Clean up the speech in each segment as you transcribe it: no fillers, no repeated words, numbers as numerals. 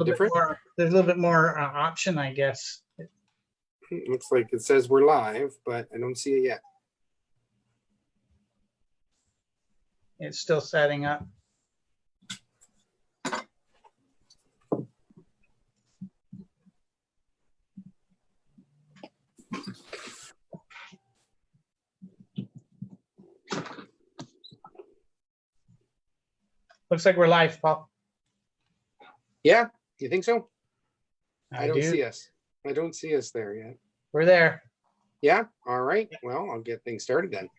different? There's a little bit more option, I guess. Looks like it says we're live, but I don't see it yet. It's still setting up. Looks like we're live, Paul. Yeah, you think so? I don't do. see us. I don't see us there yet. We're there. Yeah. All right. Well, I'll get things started then.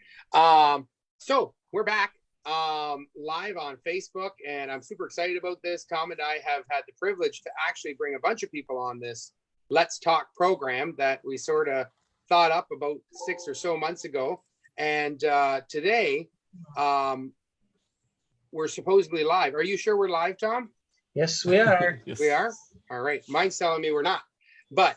So we're back live on Facebook, and I'm super excited about this. Tom and I have had the privilege to actually bring a bunch of people on this Let's Talk program that we sort of thought up about 6 or so months ago. And today we're supposedly live. Are you sure we're live, Tom? Yes, we are. Yes. We are? All right. Mine's telling me we're not. But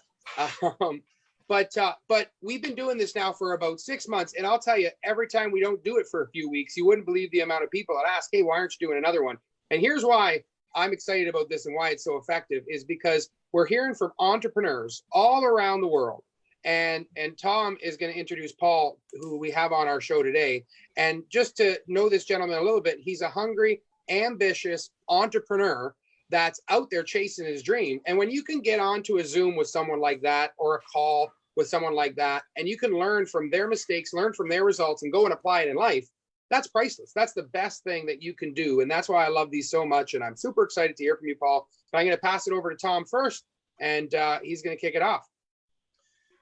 we've been doing this now for about 6 months, and I'll tell you, every time we don't do it for a few weeks, you wouldn't believe the amount of people that ask, hey, why aren't you doing another one? And here's why I'm excited about this and why it's so effective is because we're hearing from entrepreneurs all around the world. And Tom is going to introduce Paul, who we have on our show today. And just to know this gentleman a little bit, he's a hungry, ambitious entrepreneur that's out there chasing his dream. And when you can get onto a Zoom with someone like that or a call with someone like that, and you can learn from their mistakes, learn from their results, and go and apply it in life, that's priceless. That's the best thing that you can do. And that's why I love these so much. And I'm super excited to hear from you, Paul. So I'm going to pass it over to Tom first, and he's going to kick it off.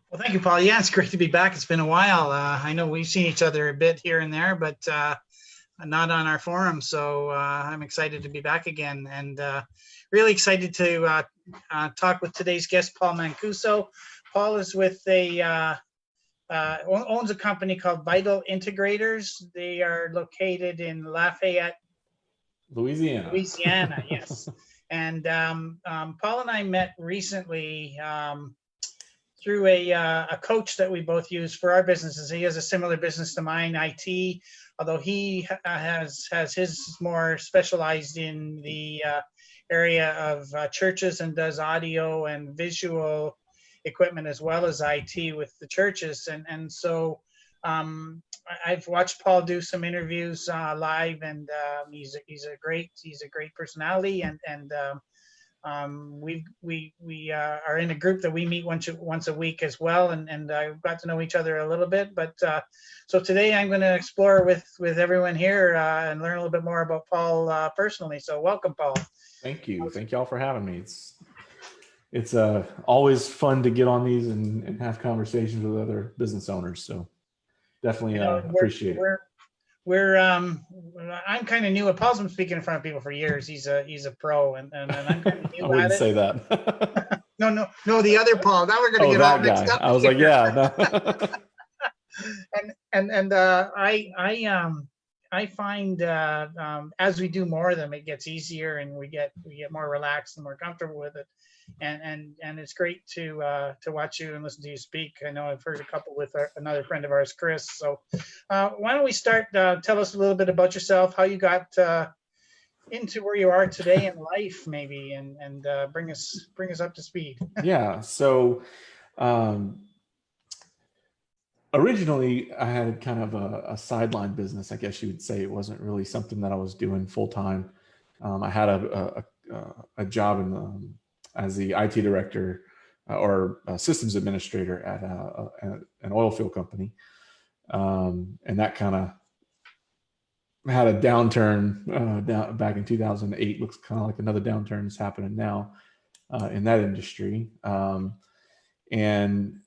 Well, thank you, Paul. Yeah, it's great to be back. It's been a while. I know we've seen each other a bit here and there, but not on our forum. So I'm excited to be back again, and really excited to talk with today's guest, Paul Mancuso. Paul is with owns a company called Vital Integrators. They are located in Lafayette, Louisiana. Yes. And Paul and I met recently through a coach that we both use for our businesses. He has a similar business to mine, IT, although he has his more specialized in the area of churches and does audio and visual equipment as well as IT with the churches. And so I've watched Paul do some interviews live, and he's a great personality, and we are in a group that we meet once a week as well, and I've got to know each other a little bit. But so today I'm going to explore with everyone here and learn a little bit more about Paul personally. So welcome, Paul. Thank you. Thank y'all for having me. It's always fun to get on these and have conversations with other business owners. So definitely appreciate it. I'm kind of new. Paul's been speaking in front of people for years. He's a pro, and I'm kind of new I wouldn't at it. say that. No, the other Paul. Now we're going to get all mixed up. I was like, yeah. No. I find as we do more of them, it gets easier, and we get more relaxed and more comfortable with it. And it's great to watch you and listen to you speak. I know I've heard a couple with another friend of ours, Chris. So why don't we start? Tell us a little bit about yourself, how you got into where you are today in life, maybe, and bring us up to speed. Yeah. So originally, I had kind of a sideline business, I guess you would say. It wasn't really something that I was doing full time. I had a job in as the IT director or systems administrator at an oil field company. And that kind of had a downturn back in 2008. Looks kind of like another downturn is happening now in that industry. And,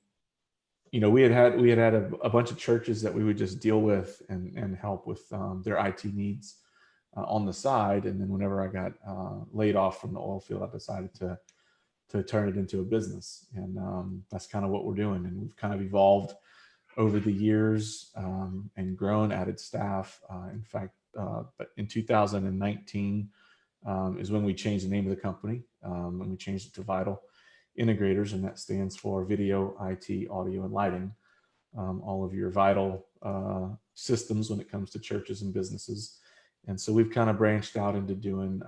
you know, we had a bunch of churches that we would just deal with and help with their IT needs on the side. And then whenever I got laid off from the oil field, I decided to turn it into a business. And that's kind of what we're doing. And we've kind of evolved over the years and grown, added staff. In fact, but in 2019 is when we changed the name of the company, when we changed it to Vital Integrators, and that stands for Video, IT, Audio, and Lighting. All of your vital systems when it comes to churches and businesses. And so we've kind of branched out into doing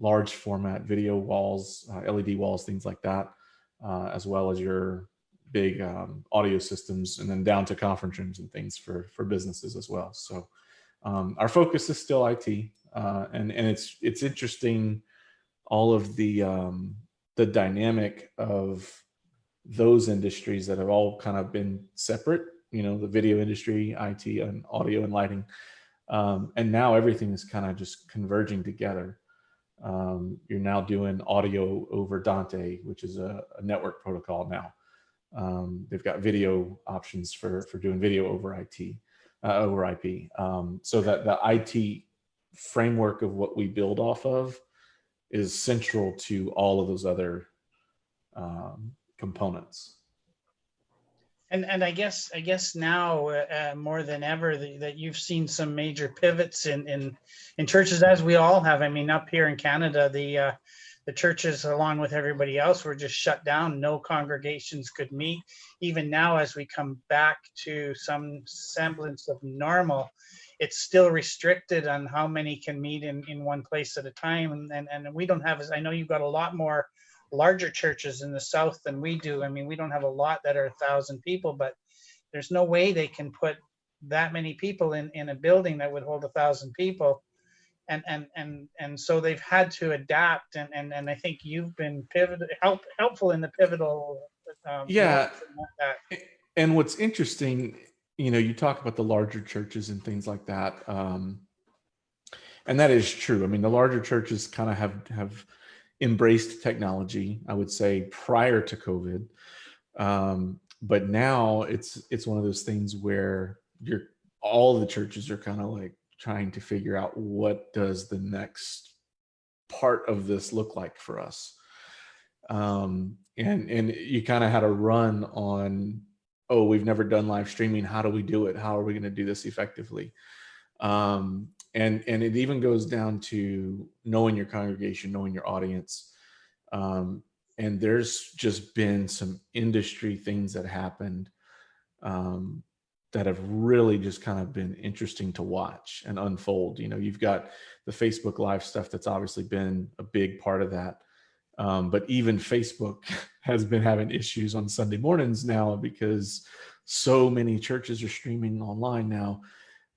large format video walls, LED walls, things like that, as well as your big audio systems, and then down to conference rooms and things for businesses as well. So our focus is still IT, and it's interesting, all of the dynamic of those industries that have all kind of been separate, the video industry, IT, and audio and lighting. And now everything is kind of just converging together. You're now doing audio over Dante, which is a network protocol now. They've got video options for doing video over over IP. So that the IT framework of what we build off of is central to all of those other components. And I guess now more than ever that you've seen some major pivots in churches, as we all have. I mean, up here in Canada, the churches, along with everybody else, were just shut down. No congregations could meet. Even now, as we come back to some semblance of normal, it's still restricted on how many can meet in one place at a time. And we don't have, I know you've got a lot more larger churches in the South than we do. I mean, we don't have a lot that are 1,000 people, but there's no way they can put that many people in a building that would hold 1,000 people. And so they've had to adapt, and I think you've been helpful in the pivotal. Yeah. And what's interesting, you talk about the larger churches and things like that. And that is true. I mean, the larger churches kind of have embraced technology, I would say, prior to COVID. But now it's one of those things where all the churches are kind of like trying to figure out, what does the next part of this look like for us? And you kind of had a run on, oh, we've never done live streaming. How do we do it? How are we going to do this effectively? And it even goes down to knowing your congregation, knowing your audience. And there's just been some industry things that happened that have really just kind of been interesting to watch and unfold. You've got the Facebook Live stuff that's obviously been a big part of that. But even Facebook has been having issues on Sunday mornings now, because so many churches are streaming online now.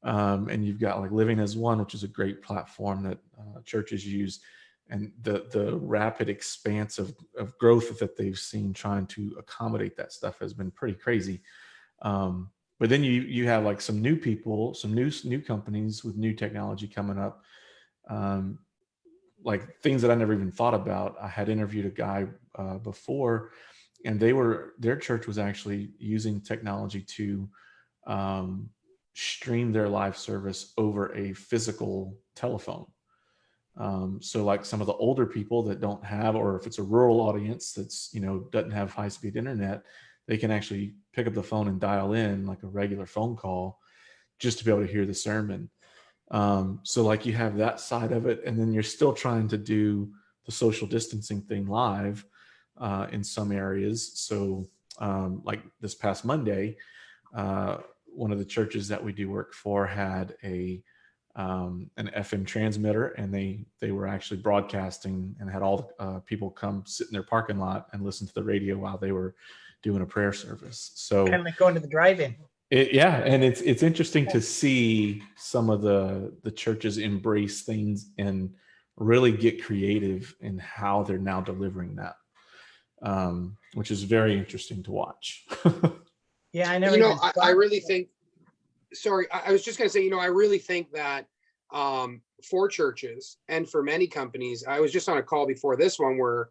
And you've got like Living as One, which is a great platform that churches use. And the rapid expanse of growth that they've seen trying to accommodate that stuff has been pretty crazy. But then you have like some new people, some new companies with new technology coming up, like things that I never even thought about. I had interviewed a guy before, and their church was actually using technology to stream their live service over a physical telephone. So like some of the older people that don't have, or if it's a rural audience that's, doesn't have high-speed internet, they can actually pick up the phone and dial in like a regular phone call just to be able to hear the sermon. So like you have that side of it, and then you're still trying to do the social distancing thing live in some areas. So like this past Monday, one of the churches that we do work for had an FM transmitter, and they were actually broadcasting and had all the people come sit in their parking lot and listen to the radio while they were doing a prayer service. So kind of like going to the drive-in. And it's interesting to see some of the churches embrace things and really get creative in how they're now delivering that, which is very interesting to watch. Yeah, I never. I really think. Sorry, I was just going to say, I really think that for churches and for many companies, I was just on a call before this one where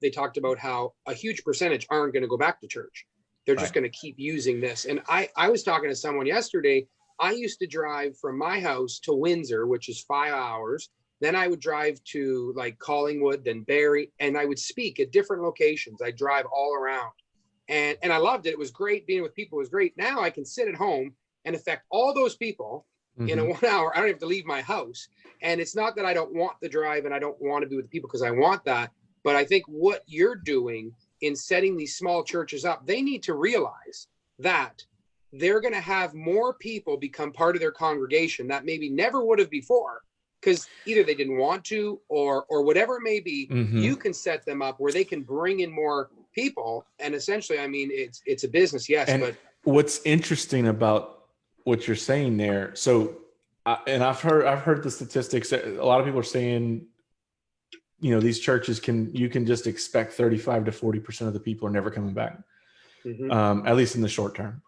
they talked about how a huge percentage aren't going to go back to church. They're just going to keep using this. And I was talking to someone yesterday. I used to drive from my house to Windsor, which is 5 hours. Then I would drive to like Collingwood, then Barrie, and I would speak at different locations. I drive all around. And I loved it. It was great. Being with people was great. Now I can sit at home and affect all those people in a 1 hour. I don't have to leave my house. And it's not that I don't want the drive and I don't want to be with the people, because I want that. But I think what you're doing in setting these small churches up, they need to realize that they're going to have more people become part of their congregation that maybe never would have before, because either they didn't want to or whatever it may be, Mhm. you can set them up where they can bring in more people. And essentially, I mean, it's a business, yes, And but what's interesting about what you're saying there, so and I've heard the statistics. A lot of people are saying, these churches you can just expect 35 to 40% of the people are never coming back, at least in the short term.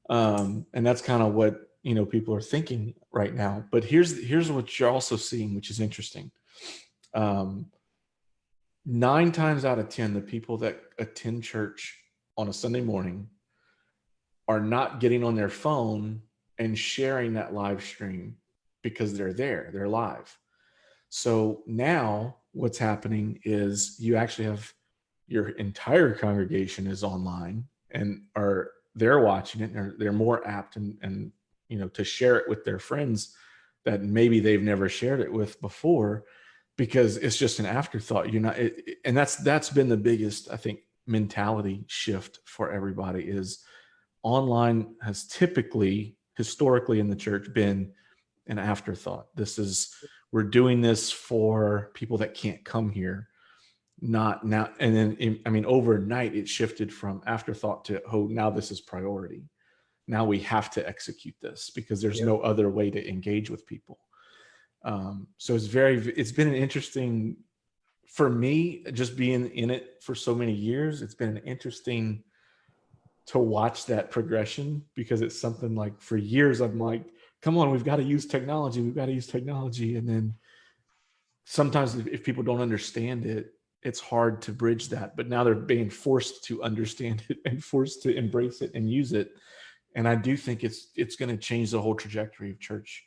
And that's kind of what people are thinking right now. But here's what you're also seeing, which is interesting. 9 times out of 10, the people that attend church on a Sunday morning are not getting on their phone and sharing that live stream because they're live. So now what's happening is you actually have your entire congregation is online and they're watching it, and they're more apt and to share it with their friends that maybe they've never shared it with before, because it's just an afterthought. And that's been the biggest, I think, mentality shift for everybody. Is online has typically, historically in the church, been an afterthought. We're doing this for people that can't come here, not now. And then, I mean, overnight it shifted from afterthought to, oh, now this is priority. Now we have to execute this because there's no other way to engage with people. So it's been an interesting, for me, just being in it for so many years, it's been interesting to watch that progression, because it's something like, for years I'm like, come on, we've got to use technology. And then sometimes if people don't understand it, it's hard to bridge that. But now they're being forced to understand it and forced to embrace it and use it. And I do think it's going to change the whole trajectory of church,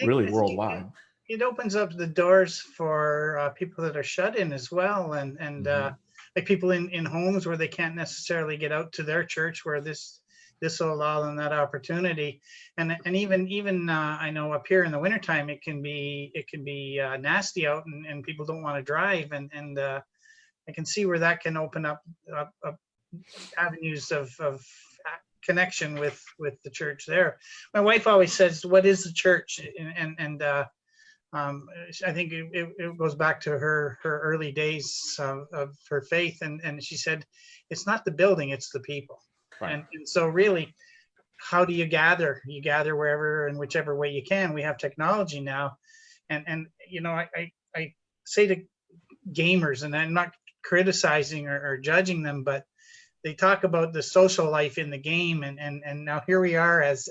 really worldwide. It opens up the doors for people that are shut in as well, and like people in homes where they can't necessarily get out to their church, where this will allow them that opportunity. And even I know up here in the wintertime it can be nasty out, and people don't want to drive, and I can see where that can open up avenues of connection with the church there. My wife always says, "What is the church?" And I think it goes back to her early days of her faith, and she said, "It's not the building, it's the people." Right. And so really, how do you gather? You gather wherever and whichever way you can. We have technology now, and I say to gamers, and I'm not criticizing or judging them, but they talk about the social life in the game, and now here we are as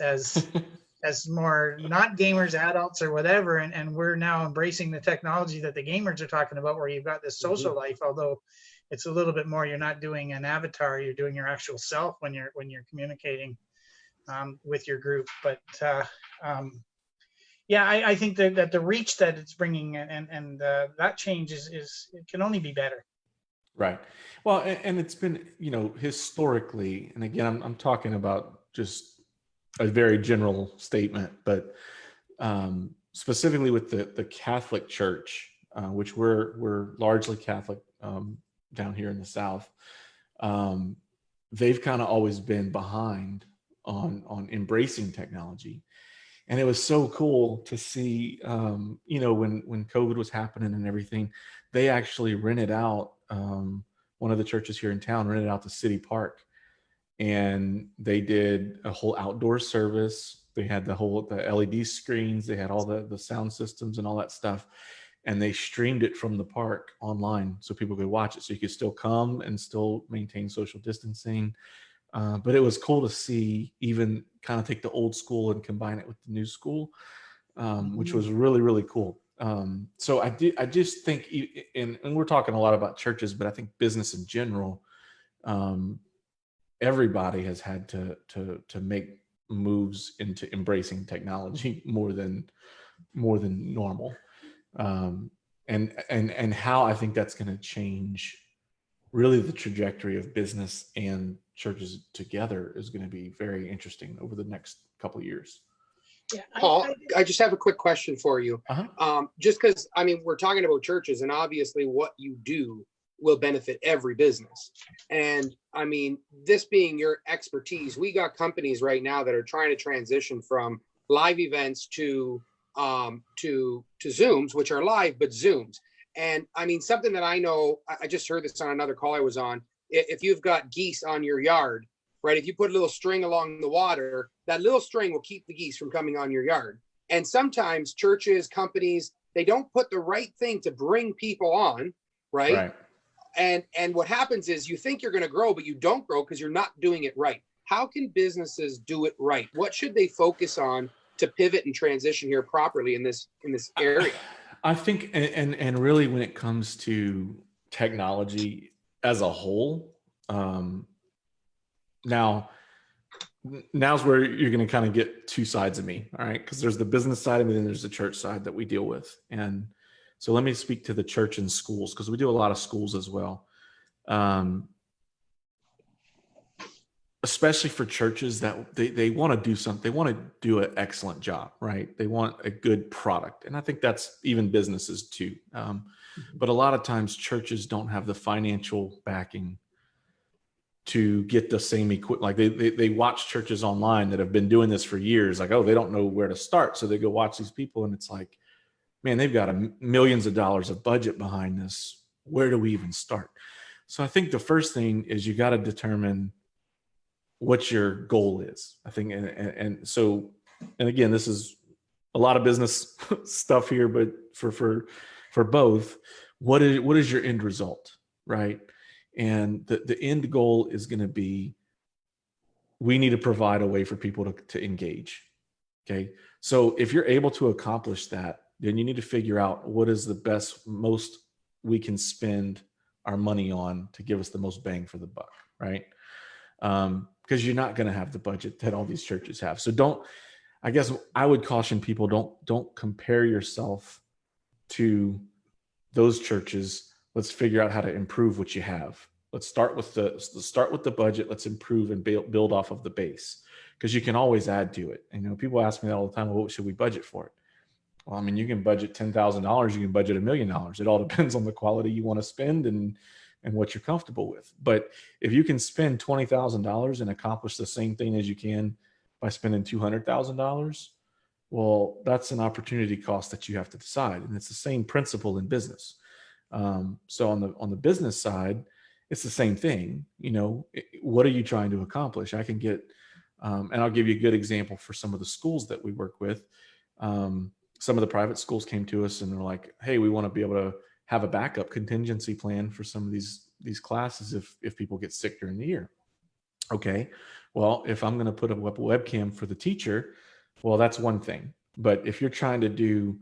more not gamers, adults or whatever, and we're now embracing the technology that the gamers are talking about, where you've got this social life, although it's a little bit more, you're not doing an avatar, you're doing your actual self when you're communicating with your group. But I think that the reach that it's bringing and that change is it can only be better. Right. Well, and it's been, historically, and again, I'm talking about just a very general statement, but specifically with the Catholic Church, which we're largely Catholic down here in the South, they've kind of always been behind on embracing technology. And it was so cool to see, when COVID was happening and everything, they actually rented out, one of the churches here in town rented out the city park, and they did a whole outdoor service. They had the LED screens, they had all the sound systems and all that stuff. And they streamed it from the park online so people could watch it. So you could still come and still maintain social distancing. But it was cool to see, even kind of take the old school and combine it with the new school, which was really, really cool. So I just think, and we're talking a lot about churches, but I think business in general, everybody has had to make moves into embracing technology more than normal. And how I think that's going to change really the trajectory of business and churches together is going to be very interesting over the next couple of years. Yeah, Paul, I just have a quick question for you. Just because, I mean, we're talking about churches, and obviously what you do will benefit every business. And I mean, this being your expertise, we got companies right now that are trying to transition from live events to to Zooms, which are live, but Zooms. And I mean, something that I know, I just heard this on another call I was on. If you've got geese on your yard, right? If you put a little string along the water, that little string will keep the geese from coming on your yard. And sometimes churches, companies, they don't put the right thing to bring people on, right? And what happens is you think you're going to grow, but you don't grow because you're not doing it right. How can businesses do it right? What should they focus on to pivot and transition here properly in this area? I think, and really when it comes to technology as a whole, now's where you're going to kind of get two sides of me. All right. Because there's the business side of me, and there's the church side that we deal with. And so let me speak to the church and schools, because we do a lot of schools as well. Especially for churches that they want to do something, they want to do an excellent job, right? They want a good product. And I think that's even businesses too. But a lot of times churches don't have the financial backing to get the same equipment. Like they watch churches online that have been doing this for years, like, oh, they don't know where to start. So they go watch these people, and it's like, man, they've got millions of dollars of budget behind this. Where do we even start? So I think the first thing is you got to determine what your goal is. I think, and so, and again, this is a lot of business stuff here, but for both, what is your end result, right? And the end goal is going to be, we need to provide a way for people to engage. Okay. So if you're able to accomplish that, then you need to figure out what is the most we can spend our money on to give us the most bang for the buck, right? Because you're not going to have the budget that all these churches have. So I guess I would caution people, don't compare yourself to those churches. Let's figure out how to improve what you have. Let's start with the budget. Let's improve and build off of the base, because you can always add to it. And, people ask me that all the time, well, what should we budget for it? Well, I mean, you can budget $10,000, you can budget $1 million. It all depends on the quality you want to spend and what you're comfortable with. But if you can spend $20,000 and accomplish the same thing as you can by spending $200,000, well, that's an opportunity cost that you have to decide. And it's the same principle in business. So on the business side, it's the same thing. What are you trying to accomplish? I can get, and I'll give you a good example for some of the schools that we work with. Some of the private schools came to us and they're like, hey, we want to be able to have a backup contingency plan for some of these classes if people get sick during the year. Okay, well, if I'm going to put a webcam for the teacher, well, that's one thing. But if you're trying to do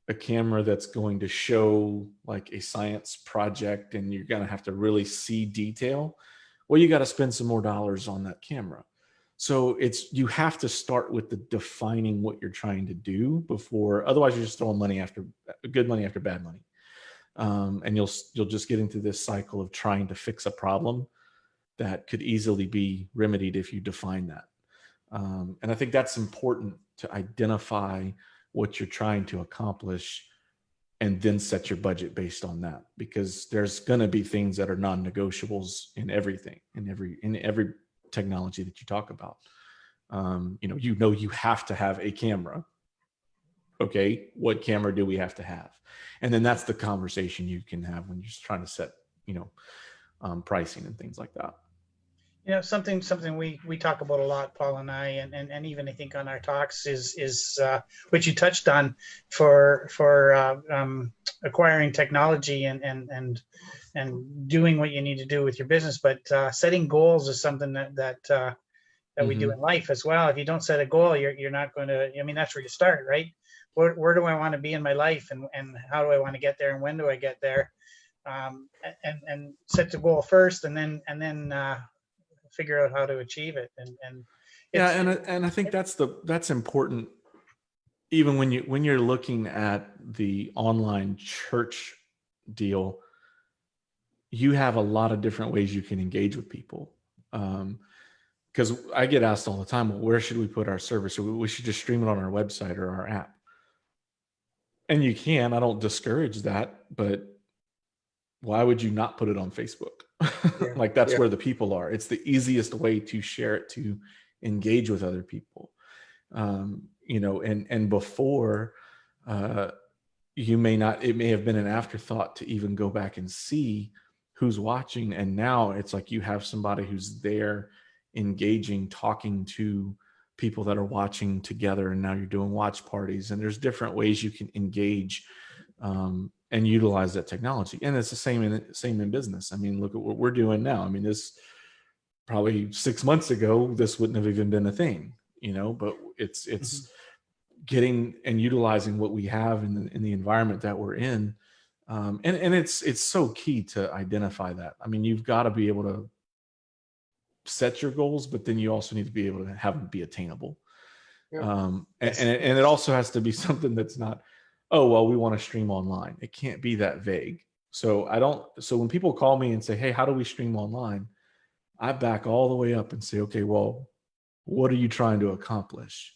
a camera that's going to show like a science project and you're going to have to really see detail, well, you got to spend some more dollars on that camera. So you have to start with the defining what you're trying to do before, otherwise you're just throwing good money after bad money. And you'll just get into this cycle of trying to fix a problem that could easily be remedied if you define that. And I think that's important, to identify what you're trying to accomplish and then set your budget based on that, because there's going to be things that are non-negotiables in everything, in every technology that you talk about. You have to have a camera. Okay, what camera do we have to have? And then that's the conversation you can have when you're just trying to set, pricing and things like that. Something we talk about a lot, Paul and I, and even I think on our talks is which you touched on for acquiring technology and doing what you need to do with your business. But setting goals is something that we do in life as well. If you don't set a goal, you're not going to. I mean, that's where you start, right? Where do I want to be in my life, and how do I want to get there, and when do I get there? And set the goal first, and then figure out how to achieve it. And I think that's important. Even when you're looking at the online church deal, you have a lot of different ways you can engage with people. Because I get asked all the time, well, where should we put our service? Or we should just stream it on our website or our app. And you can. I don't discourage that, but why would you not put it on Facebook? Like that's where the people are. It's the easiest way to share it, to engage with other people. And before, you may not, it may have been an afterthought to even go back and see who's watching. And now it's like you have somebody who's there engaging, talking to people that are watching together. And now you're doing watch parties, and there's different ways you can engage and utilize that technology. And it's the same in business. I mean, look at what we're doing now. I mean, this probably 6 months ago, this wouldn't have even been a thing, but it's getting and utilizing what we have in the environment that we're in. And it's so key to identify that. I mean, you've got to be able to set your goals, but then you also need to be able to have them be attainable. Yeah. And it also has to be something that's not, oh, well, we want to stream online. It can't be that vague. So when people call me and say, hey, how do we stream online? I back all the way up and say, okay, well, what are you trying to accomplish?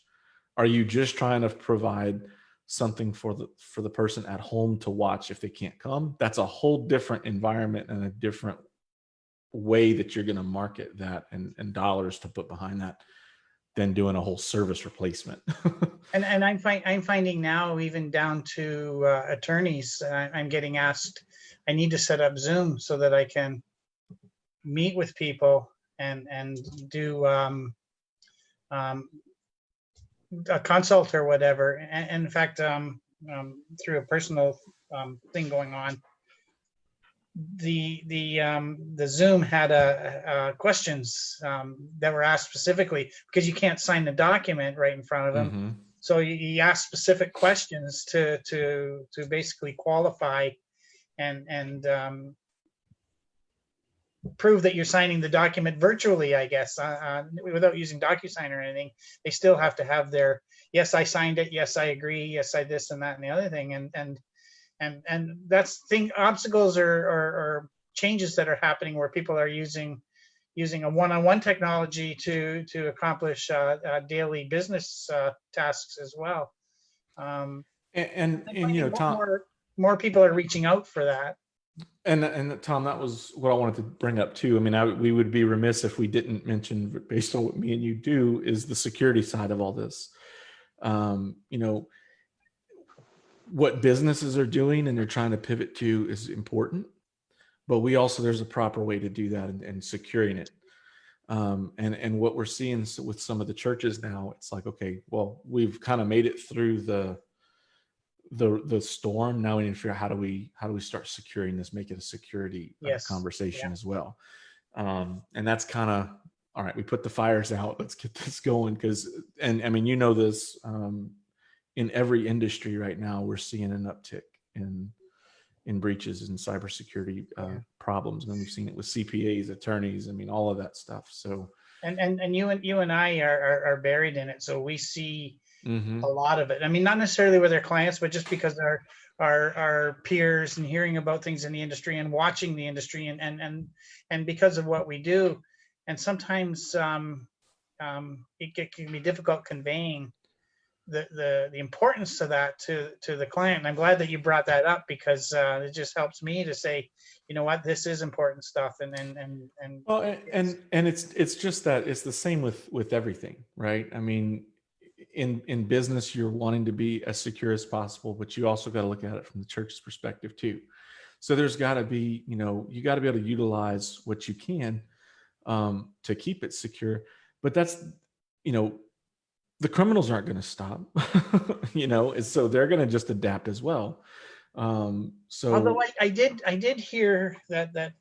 Are you just trying to provide something for the person at home to watch if they can't come? That's a whole different environment and a different way that you're going to market that and dollars to put behind that than doing a whole service replacement. And I'm finding now, even down to attorneys, I'm getting asked, I need to set up Zoom so that I can meet with people and do a consult or whatever. And in fact, through a personal thing going on, the Zoom had a questions that were asked specifically because you can't sign the document right in front of them. Mm-hmm. So you ask specific questions to basically qualify and prove that you're signing the document virtually, I guess, without using DocuSign or anything. They still have to have their, yes, I signed it. Yes, I agree. Yes, I this and that and the other thing. And that's obstacles or changes that are happening where people are using a one-on-one technology to accomplish daily business tasks as well. And Tom, more people are reaching out for that. And Tom, that was what I wanted to bring up too. I mean, we would be remiss if we didn't mention, based on what me and you do, is the security side of all this. What businesses are doing and they're trying to pivot to is important, but there's a proper way to do that and securing it. And what we're seeing with some of the churches now, it's like, okay, well, we've kind of made it through the storm. Now we need to figure out how do we start securing this, make it a security conversation as well. And that's kind of, all right, we put the fires out, let's get this going. And I mean, this, in every industry right now, we're seeing an uptick in breaches and cybersecurity problems. And we've seen it with CPAs, attorneys, I mean, all of that stuff. So, and you and I are buried in it. So we see a lot of it. I mean, not necessarily with our clients, but just because our peers and hearing about things in the industry and watching the industry and because of what we do. And sometimes it can be difficult conveying the importance of that to the client. And I'm glad that you brought that up because it just helps me to say, you know what, this is important stuff. And it's just that it's the same with everything, right? I mean, in business, you're wanting to be as secure as possible, but you also got to look at it from the church's perspective too. So there's got to be, you got to be able to utilize what you can to keep it secure. But that's, the criminals aren't going to stop, so they're going to just adapt as well. So although I did hear that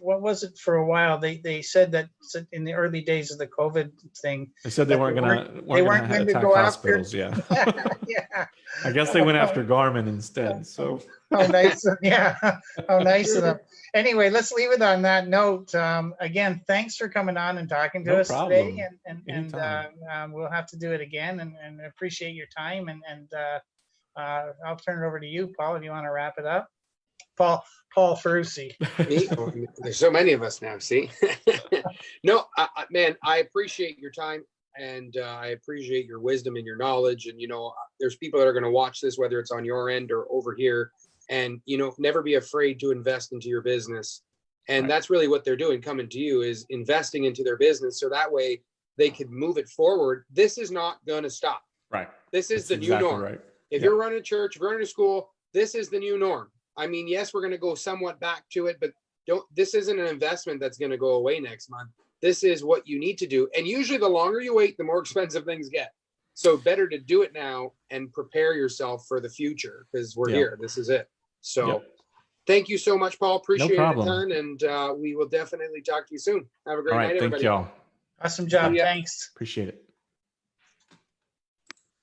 what was it for a while? They said that in the early days of the COVID thing, they said they weren't going to attack hospitals. Yeah. Yeah. I guess they went after Garmin instead. So. Oh, nice. Yeah. Oh, nice of them. Anyway, let's leave it on that note. Again, thanks for coming on and talking to us today. And we'll have to do it again. And appreciate your time. And I'll turn it over to you, Paul, if you want to wrap it up. Paul Ferrucci. There's so many of us now. See, no, man, I appreciate your time and I appreciate your wisdom and your knowledge. And there's people that are going to watch this, whether it's on your end or over here. And never be afraid to invest into your business. And that's really what they're doing. Coming to you is investing into their business, so that way they can move it forward. This is not going to stop. Right. This is the new norm. Right. If you're running a church, if you're running a school, this is the new norm. I mean, yes, we're going to go somewhat back to it, but this isn't an investment that's going to go away next month. This is what you need to do. And usually the longer you wait, the more expensive things get. So better to do it now and prepare yourself for the future, because we're here. This is it. So thank you so much, Paul. Appreciate it a ton. And we will definitely talk to you soon. Have a great night, everybody. Thank y'all. Awesome job. Thanks. Appreciate it.